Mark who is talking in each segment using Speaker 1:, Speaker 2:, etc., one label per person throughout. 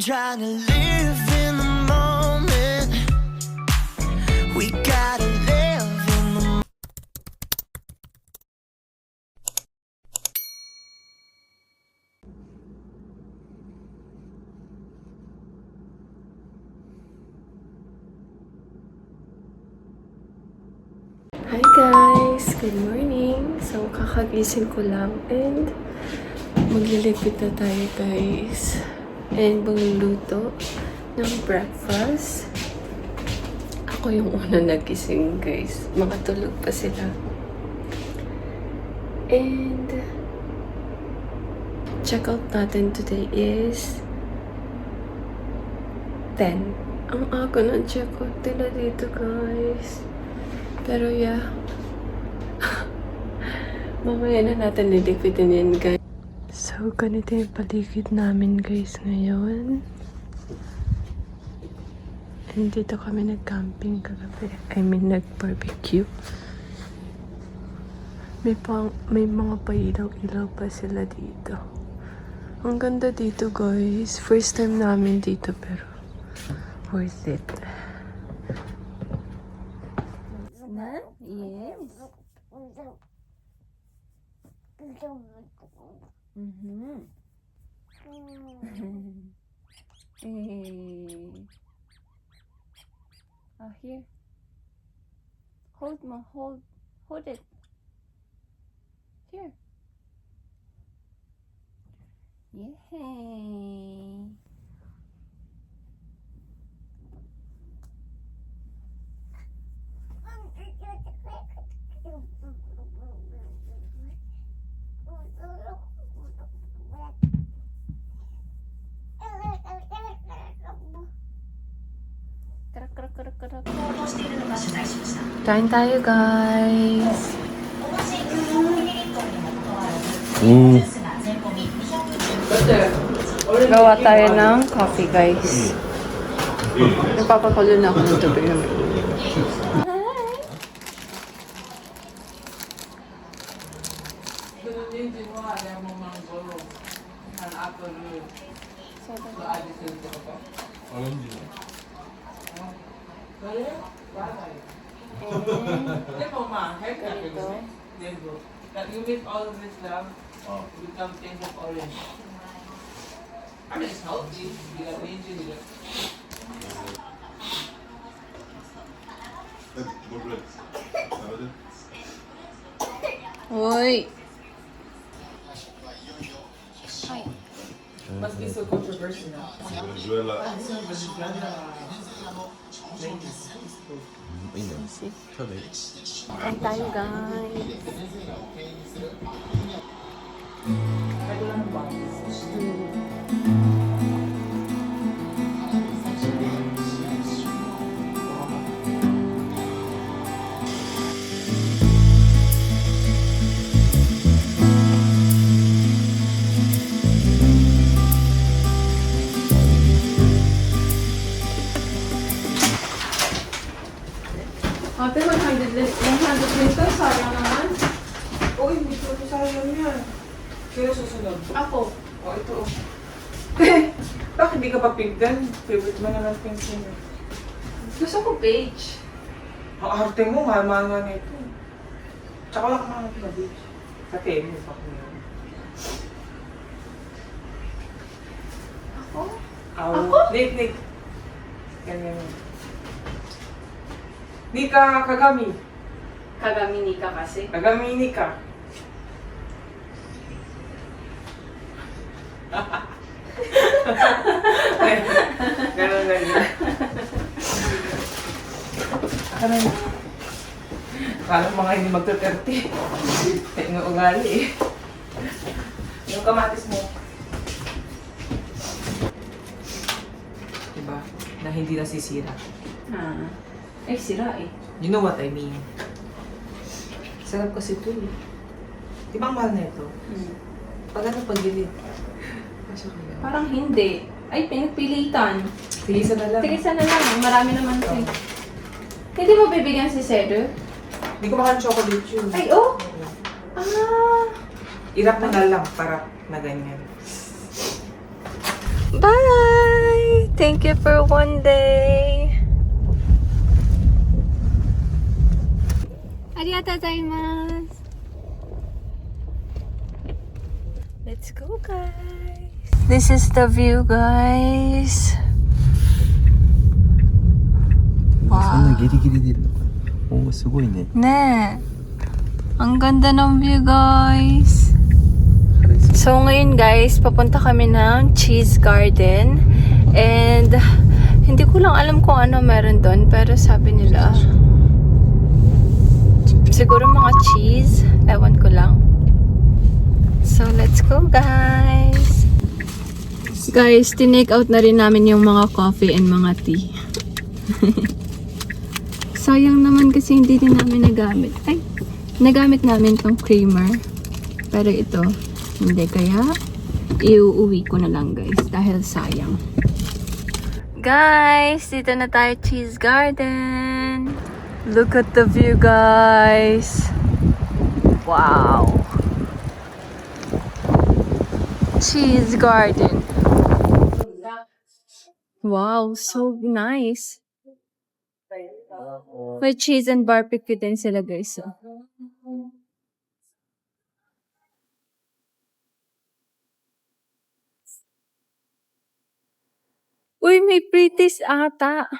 Speaker 1: trying to live in the moment. We gotta live in the moment.
Speaker 2: Hi guys! Good morning! So, kakagising ko lang and maglilipid na tayo guys. And magluluto ng breakfast. Ako yung una nagising guys. Mga tulog pa sila. And checkout natin today is 10. Ang aga ng checkout nila dito guys. Pero yeah, mamaya na natin lilipitin yan guys. So, ganito yung paligid namin guys ngayon. And dito kami nag-camping kagabi. I mean, nag-barbecue. May mga pailaw-ilaw pa sila dito. Ang ganda dito guys. First time namin dito pero worth it. Na? Yes. Hey. Oh, here. Hold it. Here. Yay. Kain tayo guys. Gawa tayo ng coffee guys. Nagpapakulo na ako ng tubig naman.
Speaker 3: You make all of this love, become things of orange. I mean, it's healthy. You got angel, you got...
Speaker 2: Uy!
Speaker 3: Must be so controversial now.
Speaker 4: Venezuela.
Speaker 2: Kain tayo guys. Ate, 100 liters, sayang naman.
Speaker 3: Oh, hindi ko ito sayang yan. Sino susunod?
Speaker 2: Ako.
Speaker 3: Oh, ito. Bakit di ka pa pigdan? Favorite mo naman pink yun.
Speaker 2: Gusto ko beige.
Speaker 3: Ang arte mo, mahal-mahal nga nito. Tsaka wala ka mga pinabich. Sa tennis ako yun.
Speaker 2: Ako?
Speaker 3: Ako? Nick. Ganyan. Nika Kagami.
Speaker 2: Kagami Nika kasi.
Speaker 3: Kagami Nika. Ganun na yun. Ako na yun. Kala mga hindi magta-30. Tingnan ugali eh. Yung kamatis mo. Diba? Na hindi nasisira.
Speaker 2: Eh, sira eh.
Speaker 3: You know what I mean? Sarap kasi ito eh. Di ba ang mahal na ito? Pag ano pagilid?
Speaker 2: Parang hindi. Ay, pinagpilitan.
Speaker 3: Tigisa na lang.
Speaker 2: Tigisan na lang. Marami naman ito eh. Hindi mo bibigyan si Cedro?
Speaker 3: Hindi ko makan chocolate yun.
Speaker 2: Ay, oh! Ah!
Speaker 3: Irap mo na lang para na ganyan.
Speaker 2: Bye! Thank you for one day. Arigatou gozaimasu. Let's go, guys. This is the view, guys.
Speaker 4: そんなギリギリ出るのかな。おお、すごいね。
Speaker 2: Ne. Ang ganda ng view, guys. So, ngayon, guys, papunta kami ng Cheese Garden. And, hindi ko lang alam kung ano meron doon. Pero sabi nila, siguro mga cheese. Ewan ko lang. So, let's go, guys. Guys, tinake out na rin namin yung mga coffee and mga tea. Sayang naman kasi hindi din namin nagamit. Ay, nagamit namin tong creamer. Pero ito, hindi. Kaya, iuuwi ko na lang, guys. Dahil sayang. Guys, dito na tayo Cheese Garden. Look at the view, guys. Wow. Cheese Garden. Wow, so nice. With cheese and barbecue din sila, guys. So. Uy, may pretties ata.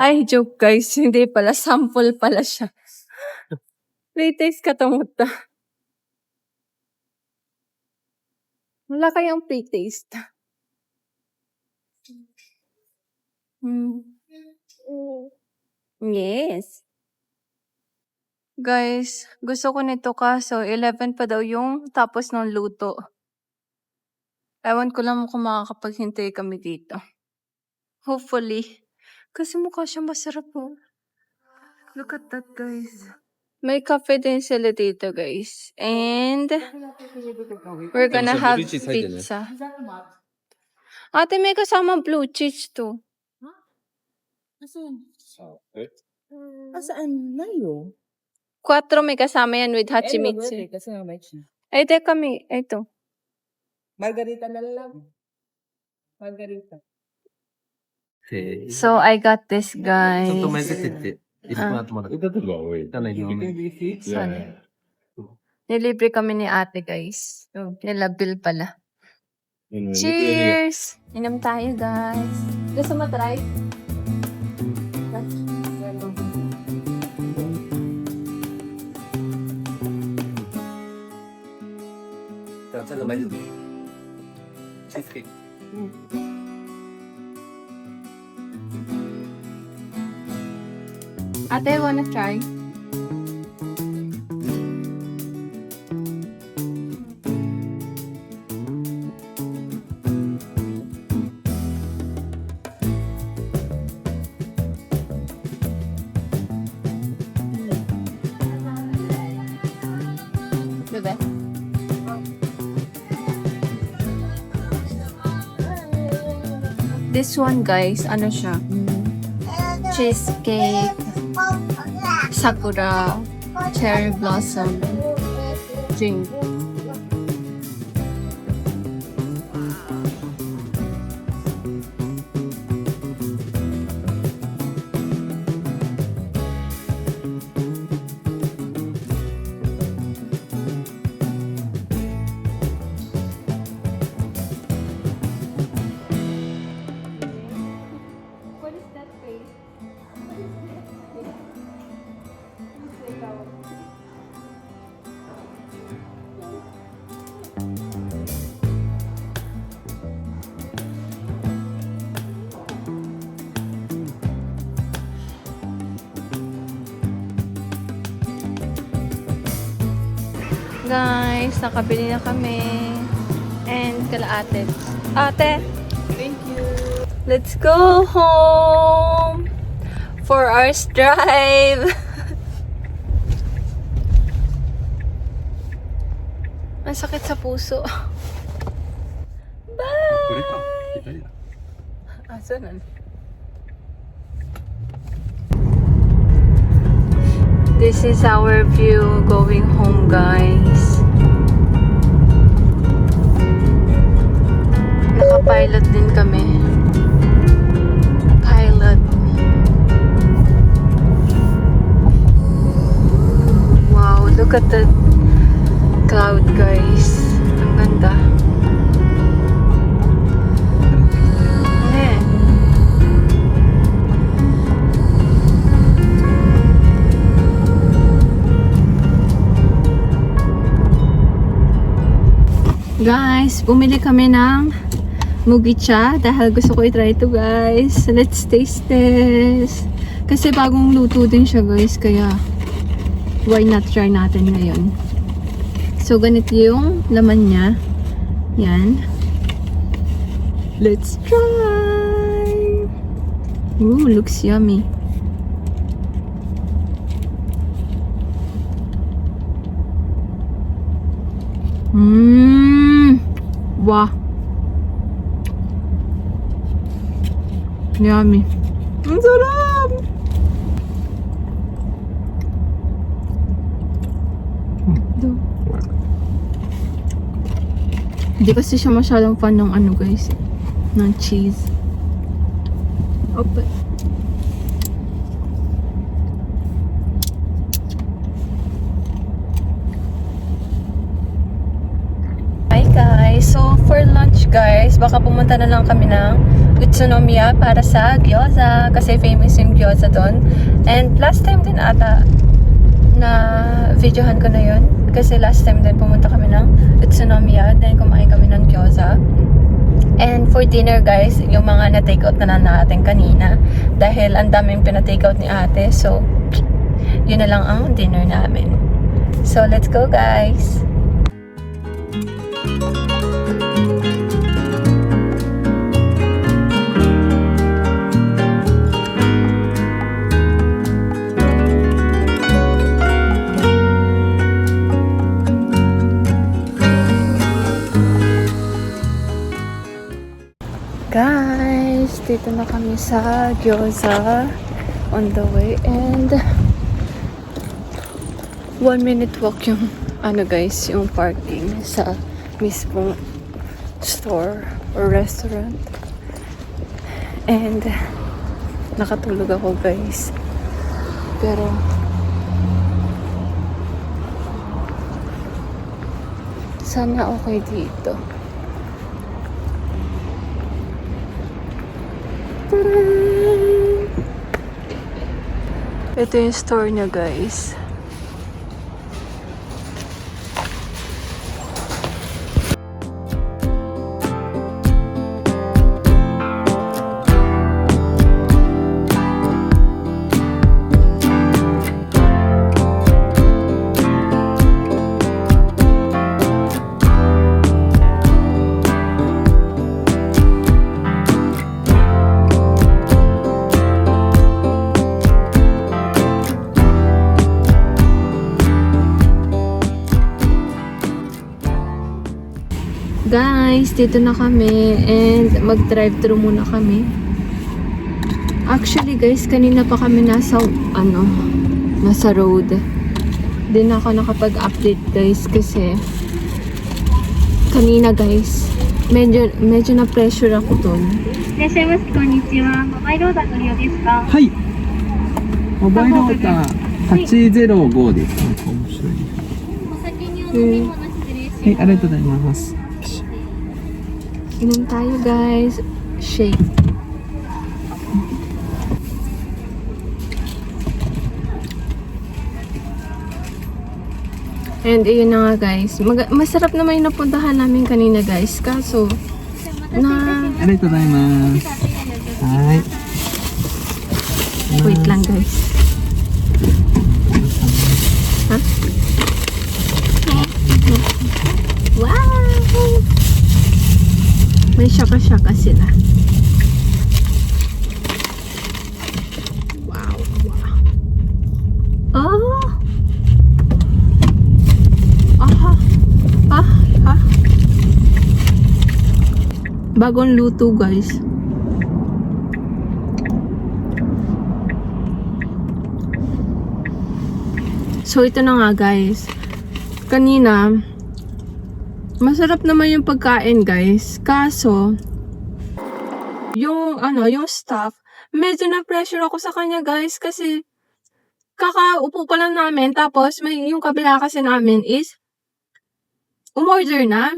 Speaker 2: Ay, joke, guys. Hindi pala. Sample pala siya. Pretties katamuta. Wala kayang pre-taste. Yes. Guys, gusto ko nito kaso 11 pa daw yung tapos ng luto. Ewan ko lang kung makakapaghintay kami dito. Hopefully. Kasi mukha siya masarap po. Look at that, guys. May cafe din sila dito, guys. And we're gonna have pizza. Ate, may kasama blue cheese to.
Speaker 3: Saan na yun?
Speaker 2: 4 may kasama yan with hachimitsu.
Speaker 3: Kasi nga may cheese.
Speaker 2: Ay, teka kami. Ito.
Speaker 3: Margarita na lang. Margarita.
Speaker 2: So, I got this,
Speaker 4: ちょ
Speaker 2: guys.
Speaker 4: っと混ぜてって。一緒になってもらって。種入れて。
Speaker 2: Sana. Nilibre kami ni ate, guys. Nila bill pala. Cheers! Inom tayo, guys. Gusto mo try? Ate, wanna try? Bebe? This one, guys, ano siya? Cheesecake, sakura, cherry blossom, drink. What is that face? Guys, nakabili na kami. And kala ate. Ate!
Speaker 3: Thank you.
Speaker 2: Let's go home! 4 hours drive! Ang sakit sa puso. Bye! Asan? This is our view going home, guys. Nagpa-pilot din kami. Pilot. Wow, look at the cloud, guys. Ang ganda. Guys, bumili kami ng mugicha dahil gusto ko i-try ito, guys. Let's taste this. Kasi bagong luto din siya, guys. Kaya, why not try natin ngayon? So, ganito yung laman niya. Yan. Let's try! Ooh, looks yummy. Wow. Yummy. Ang sarap! Hindi kasi siya masyadong fan ng ano, guys, ng cheese. Open. Hi guys! So for lunch, guys, baka pumunta na lang kami ng Utsunomiya para sa gyoza kasi famous yung gyoza doon. And last time din ata na videohan ko na yun kasi last time din pumunta kami ng Utsunomiya, then kumain kami ng gyoza. And for dinner, guys, yung mga na-take out na natin kanina dahil ang daming pina-take out ni ate, so yun na lang ang dinner namin. So let's go, guys! Guys, dito na kami sa gyoza on the way, and 1 minute walk yung ano, guys, yung parking sa mismong store or restaurant. And nakatulog ako, guys, pero sana okay dito. Ito yung store niya, guys. Guys, dito na kami and mag-drive-thru muna kami. Actually, guys, kanina pa kami nasa road. Di na ako nakapag-update, guys, kasi kanina, guys, medyo na-pressure ako dun.
Speaker 5: いらっしゃいます。こんにちは。モバイルオーダーご利用ですか？
Speaker 4: はい。モバイルオーダー805です。面白い。
Speaker 5: お酒にお飲み物失礼します。
Speaker 4: はい、ありがとうございます。
Speaker 2: Inom tayo, guys. Shake. And ayun na nga, guys. Masarap naman yung napuntahan namin kanina, guys. Kaso, na...
Speaker 4: ありがとうございます。はい。
Speaker 2: Wait lang, guys. Ha? Wow! May shaka-shaka sila. Wow! Wow! Oh! Aha! Ah! Ah! Bagong luto, guys. So, ito na nga, guys. Kanina, masarap naman yung pagkain, guys. Kaso, yung staff, medyo na-pressure ako sa kanya guys kasi kakaupo pa lang namin tapos yung kabila kasi namin is umorder na.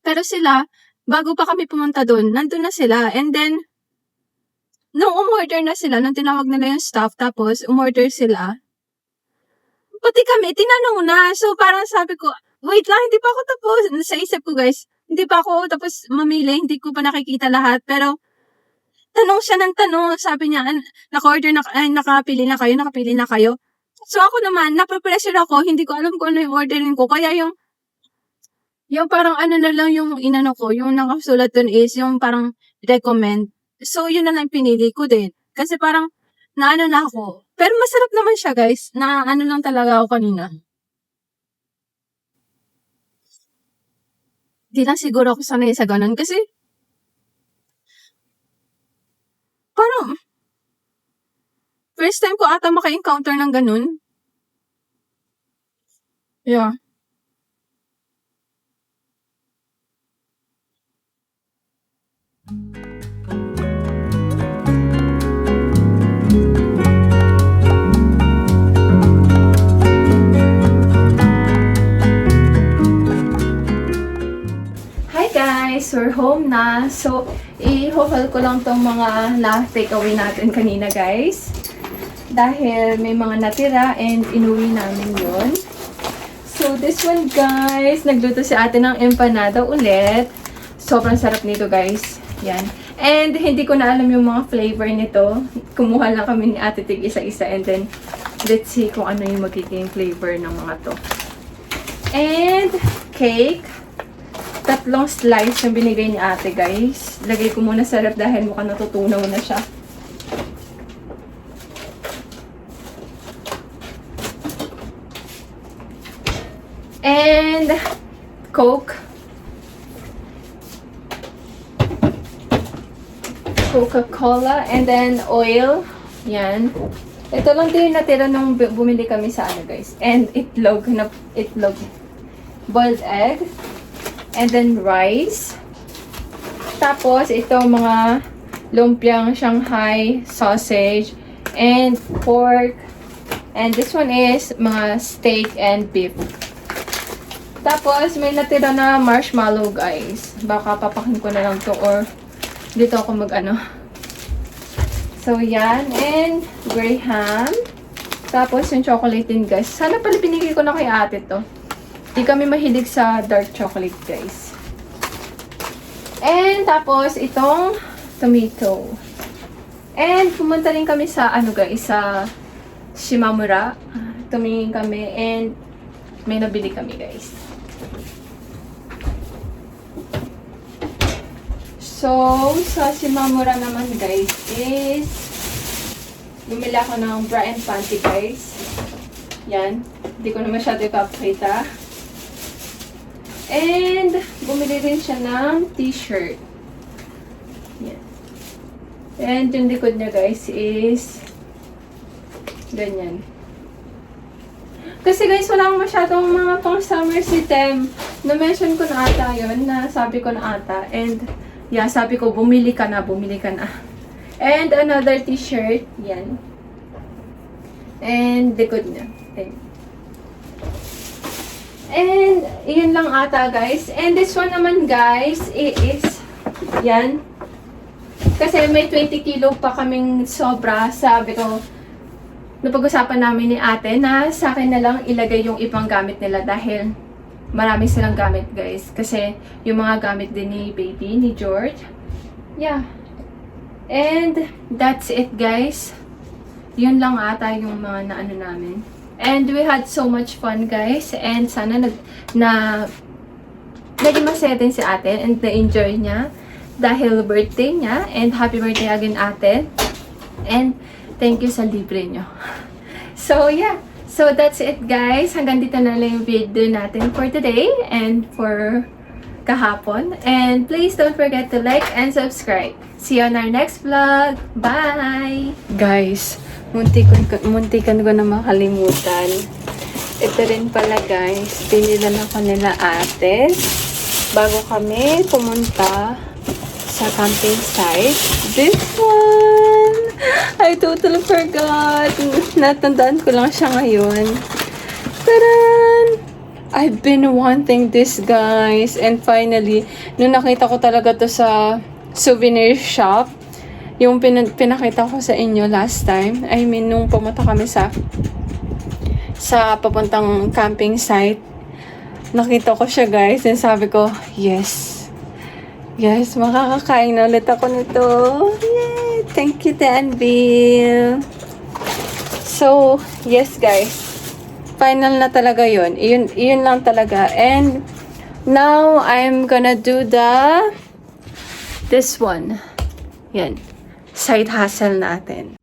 Speaker 2: Pero sila, bago pa kami pumunta doon, nandun na sila. And then, nung umorder na sila, nung tinawag nila yung staff, tapos umorder sila, pati kami, tinanong na. So, parang sabi ko, wait lang, hindi pa ako tapos. Sa isip ko guys, hindi pa ako tapos mamili, hindi ko pa nakikita lahat. Pero, tanong siya ng tanong. Sabi niya, nakapili na kayo. So, ako naman, napapressure ako, hindi ko alam kung ano yung ordering ko. Kaya yung parang ano na lang yung inano ko, yung nakasulat dun is yung parang recommend. So, yun na lang pinili ko din. Kasi parang, naano na ako. Pero masarap naman siya, guys. Na ano lang talaga ako kanina. Di lang siguro ako sanay sa ganun. Kasi, parang, first time ko ata maka-encounter ng ganun. Yeah. Hi guys! We're home na. So, i-haul ko lang tong mga na-take away natin kanina guys. Dahil may mga natira and inuwi namin yun. So, this one guys, nagluto si ate ng empanada ulit. Sobrang sarap nito guys. Yan. And hindi ko na alam yung mga flavor nito. Kumuha lang kami ni ate tig isa-isa and then let's see kung ano yung magiging flavor ng mga to. And cake. 3 slice yung binigay ni ate guys. Lagay ko muna sa rep dahil mukhang natutunaw na siya. And Coke. Coca-Cola. And then oil. Yan. Ito lang din natira nung bumili kami sa ano guys. And itlog. Boiled egg. And then rice. Tapos ito mga lumpiang Shanghai sausage and pork. And this one is mga steak and beef. Tapos may natira na marshmallow guys. Baka papakin ko na lang to or dito ako mag-ano. So yan. And graham. Tapos yung chocolate din guys. Sana pala pinigay ko na kay ate to. Di kami mahilig sa dark chocolate, guys. And tapos, itong tomato. And pumunta rin kami sa, ano guys, sa Shimamura. Tumingin kami and may nabili kami, guys. So, sa Shimamura naman, guys, is bumili ako ng bra and panty, guys. Yan. Hindi ko na masyado ipapakita. And, bumili rin siya ng t-shirt. Yan. And, yung likod niya guys is ganyan. Kasi guys, wala akong masyadong mga pang summer item. Na-mention ko na ata yun, sabi ko na ata. And, yeah, sabi ko, bumili ka na. And, another t-shirt. Yan. And, likod niya. Ayan. And, yun lang ata, guys. And this one naman, guys, is, yan. Kasi may 20 kilo pa kaming sobra. Sabi ko, napag-usapan namin ni ate na sa akin na lang ilagay yung ibang gamit nila dahil marami silang gamit, guys. Kasi yung mga gamit din ni baby, ni George. Yeah. And, that's it, guys. Yun lang ata yung mga naano namin. And we had so much fun, guys. And sana naging masaya din si ate and na-enjoy niya dahil birthday niya. And happy birthday again, ate. And thank you sa libre niyo. So, yeah. So, that's it, guys. Hanggang dito na lang yung video natin for today and for kahapon. And please don't forget to like and subscribe. See you on our next vlog. Bye! Guys, muntikan ko na makalimutan. Ito rin pala guys, pinila na ko nila ate bago kami pumunta sa camping site. This one! I totally forgot. Natandaan ko lang siya ngayon. Taran! I've been wanting this, guys. And finally, nung nakita ko talaga to sa souvenir shop, yung pinakita ko sa inyo last time, I mean, nung pumunta kami sa papuntang camping site, nakita ko siya, guys, and sabi ko, yes, makakakain na ulit ako nito. Yay! Thank you, Danville. So, yes, guys, final na talaga yun. Iyon lang talaga. And now, I'm gonna do this one. Yan. Side hustle natin.